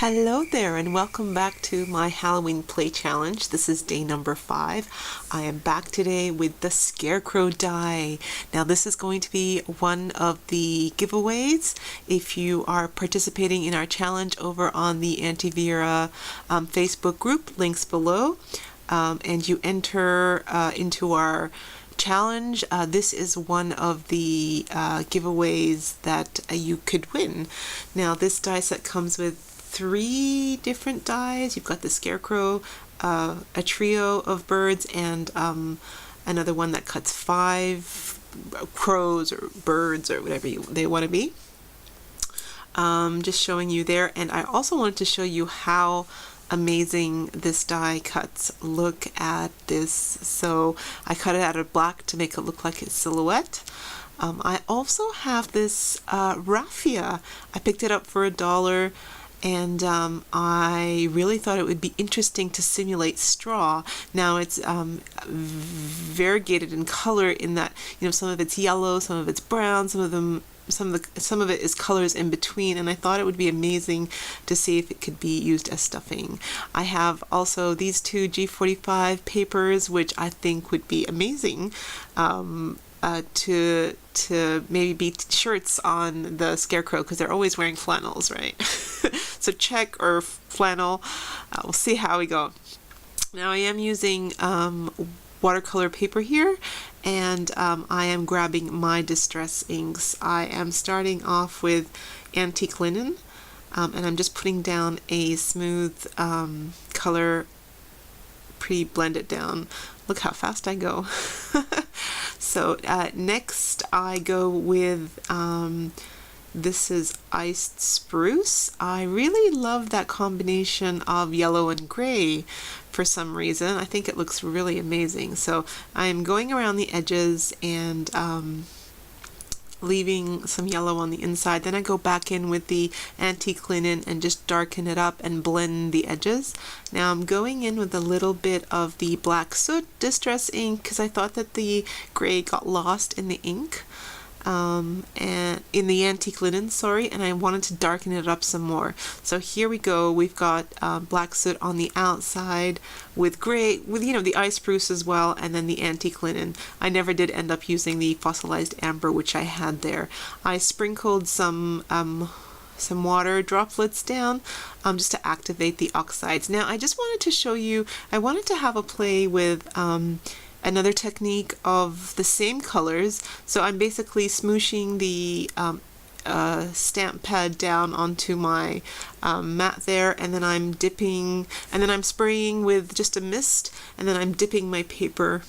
Hello there and welcome back to my Halloween play challenge. This is day number 5. I am back today with the Scarecrow die. Now this is going to be one of the giveaways. If you are participating in our challenge over on the xxAmira Facebook group, links below, and you enter into our challenge, this is one of the giveaways that you could win. Now this die set comes with 3 different dies. You've got the Scarecrow, a trio of birds, and another one that cuts 5 crows or birds or whatever they want to be. Just showing you there, and I also wanted to show you how amazing this die cuts. Look at this. So I cut it out of black to make it look like a silhouette. I also have this raffia. I picked it up for $1. And I really thought it would be interesting to simulate straw. Now it's variegated in color in that, you know, some of it's yellow, some of it's brown, some of it is colors in between, and I thought it would be amazing to see if it could be used as stuffing. I have also these 2 G45 papers, which I think would be amazing to maybe be shirts on the Scarecrow, because they're always wearing flannels, right? So check or flannel. We'll see how we go. Now I am using watercolor paper here, and I am grabbing my distress inks. I am starting off with antique linen, and I'm just putting down a smooth color, pretty blend it down. Look how fast I go. So next I go with this is iced spruce. I really love that combination of yellow and gray for some reason. I think it looks really amazing. So I'm going around the edges and leaving some yellow on the inside. Then I go back in with the antique linen and just darken it up and blend the edges. Now I'm going in with a little bit of the black soot distress ink because I thought that the gray got lost in the ink. And in the antique linen, sorry, and I wanted to darken it up some more. So here we go. We've got black soot on the outside with gray, with, you know, the ice spruce as well, and then the antique linen. I never did end up using the fossilized amber, which I had there. I sprinkled some water droplets down just to activate the oxides. Now I just wanted to show you, I wanted to have a play with another technique of the same colors. So I'm basically smooshing the stamp pad down onto my mat there, and then I'm dipping, and then I'm spraying with just a mist, and then I'm dipping my paper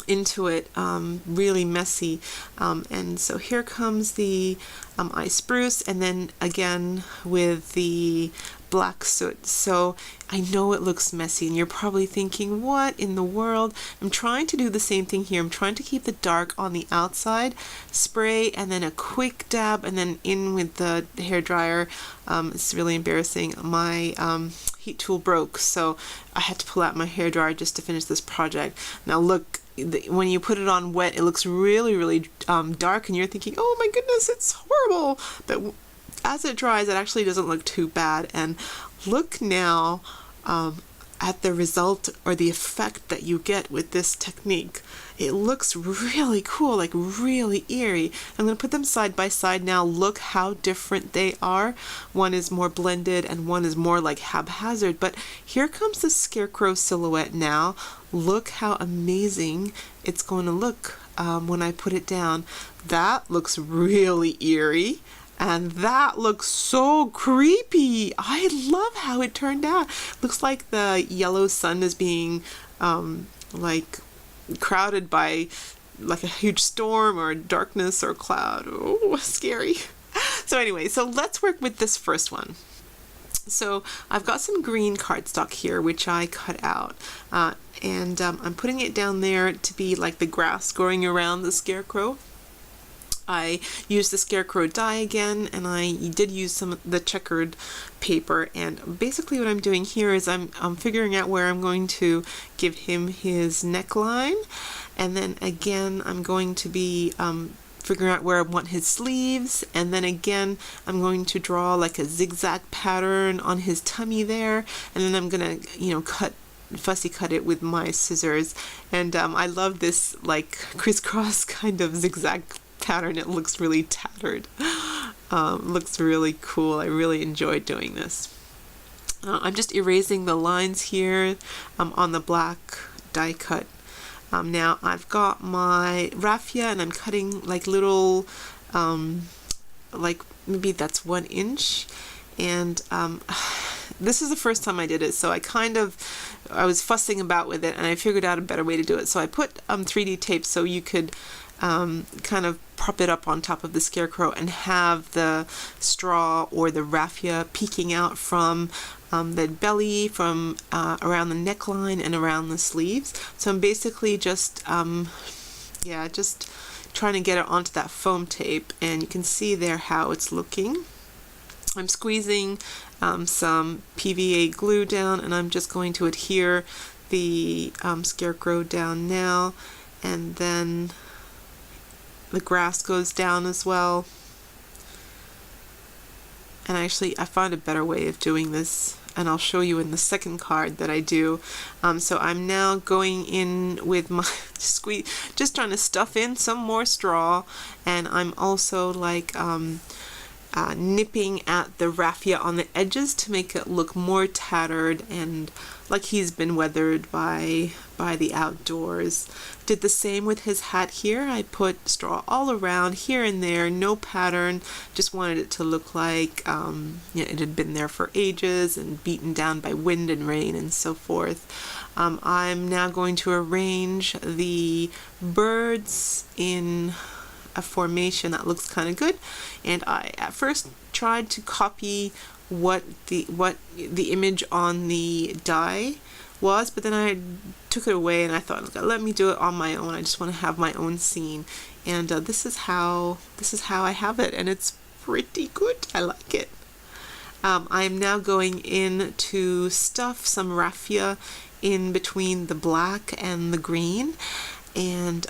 into it, really messy. And so here comes the ice spruce, and then again with the black soot. So I know it looks messy and you're probably thinking, what in the world? I'm trying to do the same thing here. I'm trying to keep the dark on the outside, spray, and then a quick dab, and then in with the hairdryer. It's really embarrassing. My heat tool broke, so I had to pull out my hairdryer just to finish this project. Now look, when you put it on wet, it looks really, really dark, and you're thinking, oh my goodness, it's horrible. But as it dries, it actually doesn't look too bad. And look now at the result or the effect that you get with this technique. It looks really cool, like really eerie. I'm going to put them side by side now. Look how different they are. One is more blended and one is more like haphazard. But here comes the Scarecrow silhouette now. Look how amazing it's going to look when I put it down. That looks really eerie. And that looks so creepy. I love how it turned out. Looks like the yellow sun is being like crowded by like a huge storm or darkness or cloud. Oh, scary. So anyway, so let's work with this first one. So I've got some green cardstock here, which I cut out. And I'm putting it down there to be like the grass growing around the Scarecrow. I used the Scarecrow die again, and I did use some of the checkered paper, and basically what I'm doing here is I'm figuring out where I'm going to give him his neckline, and then again I'm going to be figuring out where I want his sleeves, and then again I'm going to draw like a zigzag pattern on his tummy there, and then I'm gonna fussy cut it with my scissors. And I love this like crisscross kind of zigzag pattern. It looks really tattered. Looks really cool. I really enjoyed doing this. I'm just erasing the lines here on the black die cut. Now I've got my raffia and I'm cutting like little, like maybe that's 1 inch. And this is the first time I did it, so I was fussing about with it and I figured out a better way to do it. So I put 3D tape so you could kind of prop it up on top of the Scarecrow and have the straw or the raffia peeking out from the belly, from around the neckline and around the sleeves. So I'm basically just just trying to get it onto that foam tape, and you can see there how it's looking. I'm squeezing some PVA glue down, and I'm just going to adhere the Scarecrow down now, and then the grass goes down as well. And actually I found a better way of doing this, and I'll show you in the second card that I do. So I'm now going in with my just trying to stuff in some more straw, and I'm also like nipping at the raffia on the edges to make it look more tattered and like he's been weathered by the outdoors. Did the same with his hat here. I put straw all around here and there, no pattern, just wanted it to look like it had been there for ages and beaten down by wind and rain and so forth. I'm now going to arrange the birds in a formation that looks kind of good, and I at first tried to copy what the image on the die was, but then I took it away and I thought, let me do it on my own. I just want to have my own scene, and this is how I have it, and it's pretty good. I like it. I am now going in to stuff some raffia in between the black and the green. And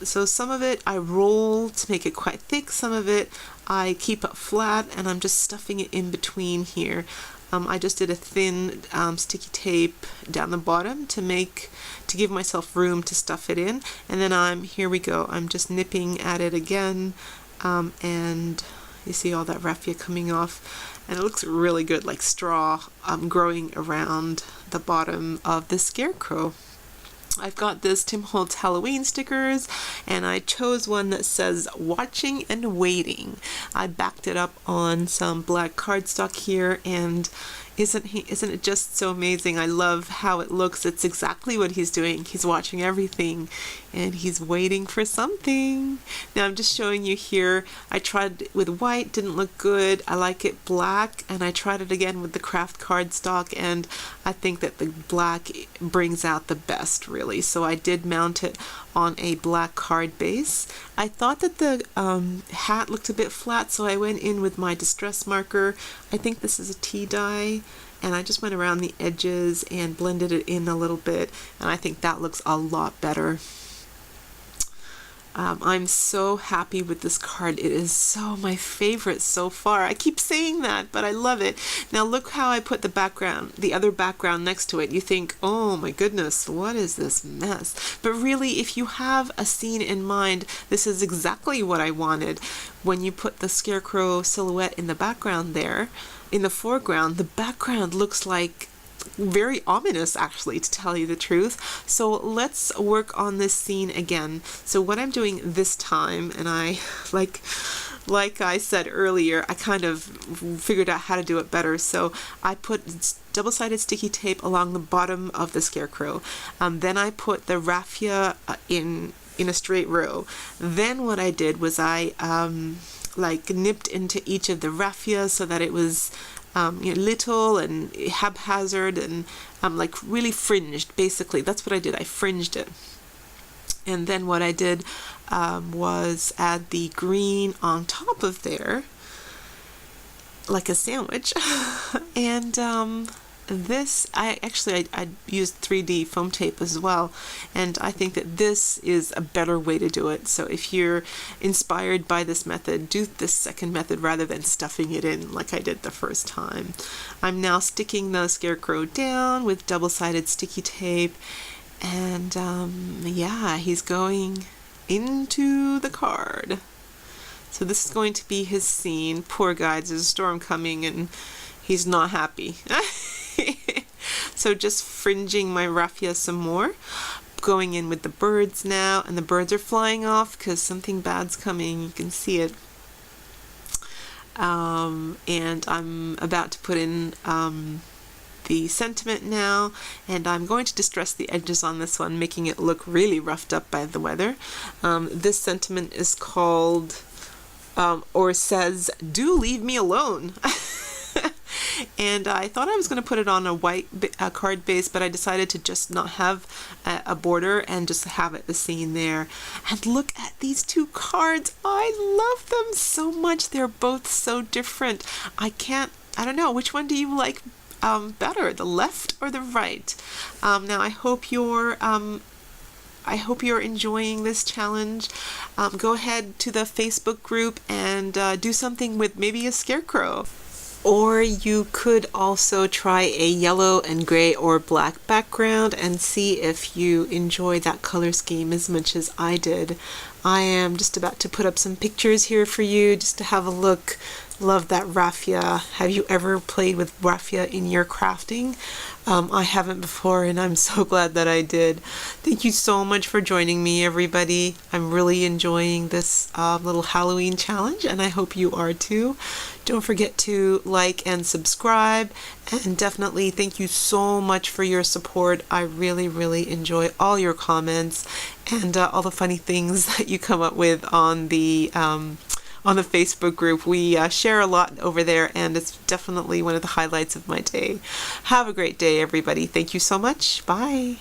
so some of it I roll to make it quite thick, some of it I keep it flat, and I'm just stuffing it in between here. I just did a thin sticky tape down the bottom to give myself room to stuff it in, and then here we go, I'm just nipping at it again, and you see all that raffia coming off, and it looks really good, like straw growing around the bottom of the Scarecrow. I've got this Tim Holtz Halloween stickers, and I chose one that says watching and waiting. I backed it up on some black cardstock here, and isn't it just so amazing? I love how it looks. It's exactly what he's doing. He's watching everything and he's waiting for something. Now I'm just showing you here. I tried it with white, didn't look good. I like it black, and I tried it again with the craft cardstock, and I think that the black brings out the best, really. So I did mount it on a black card base. I thought that the hat looked a bit flat, so I went in with my distress marker. I think this is a tea dye, and I just went around the edges and blended it in a little bit, and I think that looks a lot better. I'm so happy with this card. It is so my favorite so far. I keep saying that, but I love it. Now look how I put the other background next to it. You think, oh my goodness, what is this mess? But really, if you have a scene in mind, this is exactly what I wanted. When you put the Scarecrow silhouette in the background there, in the foreground, the background looks like very ominous, actually, to tell you the truth. So let's work on this scene again. So what I'm doing this time, and I like I said earlier, I kind of figured out how to do it better. So I put double-sided sticky tape along the bottom of the Scarecrow. Then I put the raffia in a straight row. Then what I did was I nipped into each of the raffia so that it was little and haphazard and like really fringed. Basically, that's what I did. I fringed it. And then what I did was add the green on top of there, like a sandwich, and this, I used 3D foam tape as well, and I think that this is a better way to do it. So if you're inspired by this method, do this second method rather than stuffing it in like I did the first time. I'm now sticking the Scarecrow down with double-sided sticky tape, and yeah, he's going into the card. So this is going to be his scene. Poor guy, there's a storm coming and he's not happy. So just fringing my raffia some more. Going in with the birds now, and the birds are flying off because something bad's coming. You can see it. And I'm about to put in the sentiment now, and I'm going to distress the edges on this one, making it look really roughed up by the weather. This sentiment is called, or says, "Do leave me alone." And I thought I was going to put it on a white card base, but I decided to just not have a border and just have it the scene there. And look at these two cards. I love them so much. They're both so different. I don't know, which one do you like better, the left or the right? Now I hope you're enjoying this challenge. Go ahead to the Facebook group and do something with maybe a scarecrow. Or you could also try a yellow and gray or black background and see if you enjoy that color scheme as much as I did. I am just about to put up some pictures here for you just to have a look. Love that raffia. Have you ever played with raffia in your crafting? I haven't before, and I'm so glad that I did. Thank you so much for joining me, everybody. I'm really enjoying this little Halloween challenge, and I hope you are too. Don't forget to like and subscribe, and definitely thank you so much for your support. I really, really enjoy all your comments and all the funny things that you come up with on the Facebook group. We share a lot over there, and it's definitely one of the highlights of my day. Have a great day, everybody. Thank you so much. Bye.